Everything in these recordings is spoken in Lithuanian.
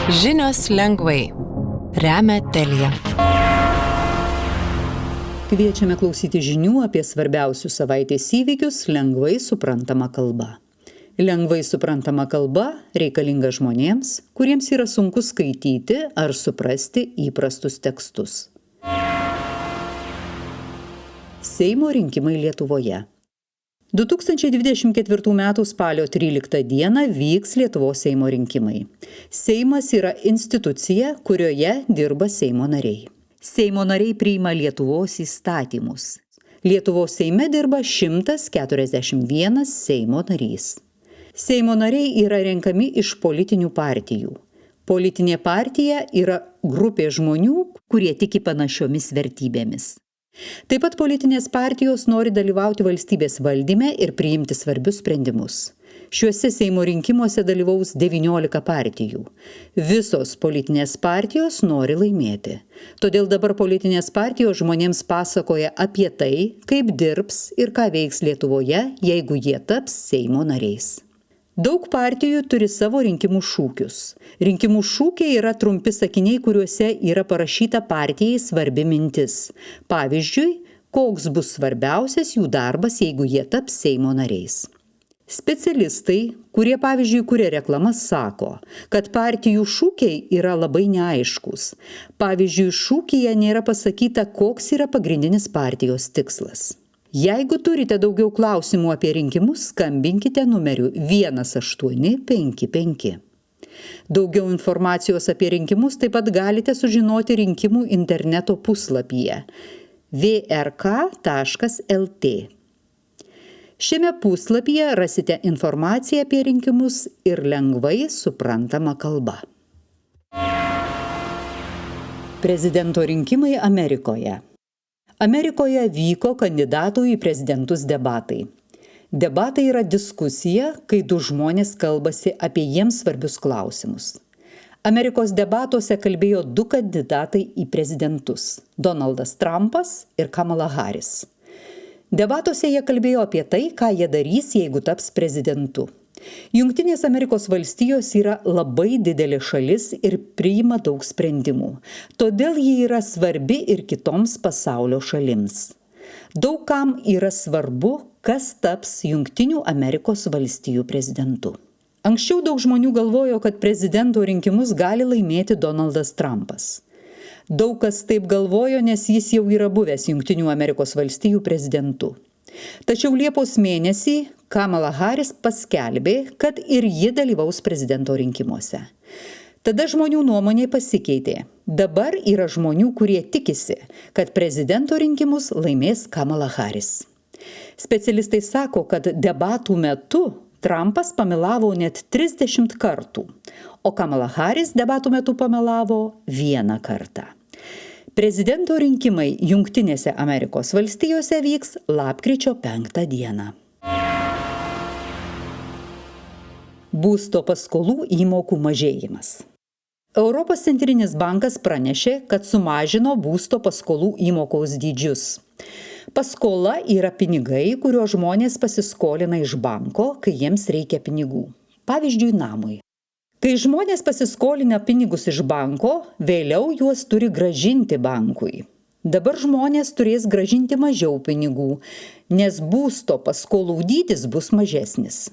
Žinios lengvai. Remia Telia. Kviečiame klausyti žinių apie svarbiausius savaitės įvykius lengvai suprantama kalba. Lengvai suprantama kalba reikalinga žmonėms, kuriems yra sunku skaityti ar suprasti įprastus tekstus. Seimo rinkimai Lietuvoje. 2024 m. spalio 13 d. vyks Lietuvos Seimo rinkimai. Seimas yra institucija, kurioje dirba Seimo nariai. Seimo nariai priima Lietuvos įstatymus. Lietuvos Seime dirba 141 Seimo narys. Seimo nariai yra renkami iš politinių partijų. Politinė partija yra grupė žmonių, kurie tiki panašiomis vertybėmis. Taip pat politinės partijos nori dalyvauti valstybės valdyme ir priimti svarbius sprendimus. Šiuose Seimo rinkimuose dalyvaus 19 partijų. Visos politinės partijos nori laimėti. Todėl dabar politinės partijos žmonėms pasakoja apie tai, kaip dirbs ir ką veiks Lietuvoje, jeigu jie taps Seimo nariais. Daug partijų turi savo rinkimų šūkius. Rinkimų šūkiai yra trumpi sakiniai, kuriuose yra parašyta partijai svarbi mintis. Pavyzdžiui, koks bus svarbiausias jų darbas, jeigu jie taps Seimo nariais. Specialistai, kurie pavyzdžiui kuria reklamas, sako, kad partijų šūkiai yra labai neaiškus. Pavyzdžiui, šūkyje nėra pasakyta, koks yra pagrindinis partijos tikslas. Jeigu turite daugiau klausimų apie rinkimus, skambinkite numeriu 1855. Daugiau informacijos apie rinkimus taip pat galite sužinoti rinkimų interneto puslapyje vrk.lt. Šiame puslapyje rasite informaciją apie rinkimus ir lengvai suprantama kalba. Prezidento rinkimai Amerikoje. Amerikoje vyko kandidatų į prezidentus debatai. Debatai yra diskusija, kai du žmonės kalbasi apie jiems svarbius klausimus. Amerikos debatuose kalbėjo du kandidatai į prezidentus – Donaldas Trumpas ir Kamala Harris. Debatuose jie kalbėjo apie tai, ką jie darys, jeigu taps prezidentu. Jungtinės Amerikos valstijos yra labai didelė šalis ir priima daug sprendimų. Todėl ji yra svarbi ir kitoms pasaulio šalims. Daug kam yra svarbu, kas taps Jungtinių Amerikos valstijų prezidentu. Anksčiau daug žmonių galvojo, kad prezidento rinkimus gali laimėti Donaldas Trumpas. Daug kas taip galvojo, nes jis jau yra buvęs Jungtinių Amerikos valstijų prezidentu. Tačiau Liepos mėnesį Kamala Harris paskelbė, kad ir ji dalyvaus prezidento rinkimuose. Tada žmonių nuomonė pasikeitė. Dabar yra žmonių, kurie tikisi, kad prezidento rinkimus laimės Kamala Harris. Specialistai sako, kad debatų metu Trumpas pamelavo net 30 kartų, o Kamala Harris debatų metu pamelavo 1 kartą. Prezidento rinkimai Jungtinėse Amerikos valstijose vyks lapkričio 5 dieną. Būsto paskolų įmokų mažėjimas. Europos centrinis bankas pranešė, kad sumažino būsto paskolų įmokos dydžius. Paskola yra pinigai, kurio žmonės pasiskolina iš banko, kai jiems reikia pinigų. Pavyzdžiui, namui. Kai žmonės pasiskolina pinigus iš banko, vėliau juos turi grąžinti bankui. Dabar žmonės turės grąžinti mažiau pinigų, nes būsto paskolų dydis bus mažesnis.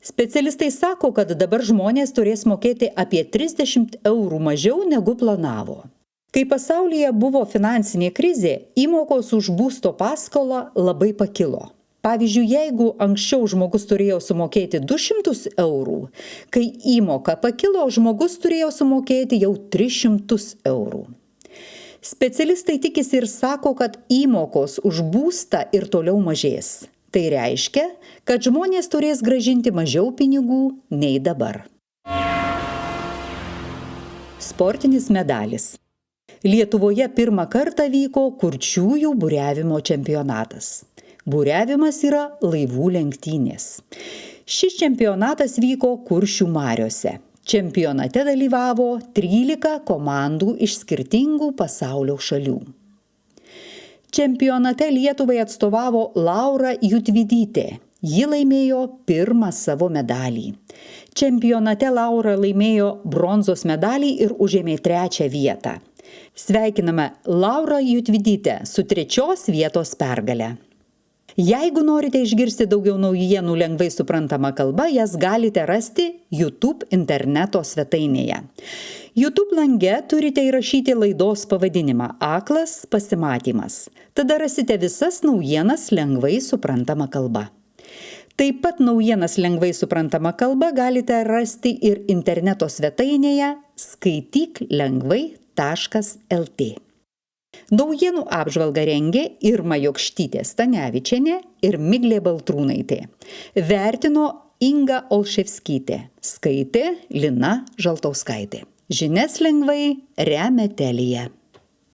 Specialistai sako, kad dabar žmonės turės mokėti apie 30 eurų mažiau negu planavo. Kai pasaulyje buvo finansinė krizė, įmokos už būsto paskolą labai pakilo. Pavyzdžiui, jeigu anksčiau žmogus turėjo sumokėti 200 eurų, kai įmoka pakilo, žmogus turėjo sumokėti jau 300 eurų. Specialistai tikisi ir sako, kad įmokos už būstą ir toliau mažės. Tai reiškia, kad žmonės turės grąžinti mažiau pinigų nei dabar. Sportinis medalis. Lietuvoje pirmą kartą vyko kurčiųjų buriavimo čempionatas. Buriavimas yra laivų lenktynės. Šis čempionatas vyko Kuršių mariose. Čempionate dalyvavo 13 komandų iš skirtingų pasaulio šalių. Čempionate Lietuvai atstovavo Laura Jutvydytė. Ji laimėjo pirmą savo medalį. Čempionate Laura laimėjo bronzos medalį ir užėmė 3 vietą. Sveikiname Laurą Jutvydytę su 3 vietos pergale. Jeigu norite išgirsti daugiau naujienų lengvai suprantama kalba, jas galite rasti YouTube interneto svetainėje. YouTube lange turite įrašyti laidos pavadinimą Aklas pasimatymas. Tada rasite visas naujienas lengvai suprantama kalba. Taip pat naujienas lengvai suprantama kalba galite rasti ir interneto svetainėje skaityklengvai.lt. Naujienų apžvalgą rengė Irma Jokštytė Stanevičienė ir Miglė Baltrūnaitė. Vertino Inga Olševskytė. Skaitė Lina Žaltauskaitė. Žinias lengvai remia Telija.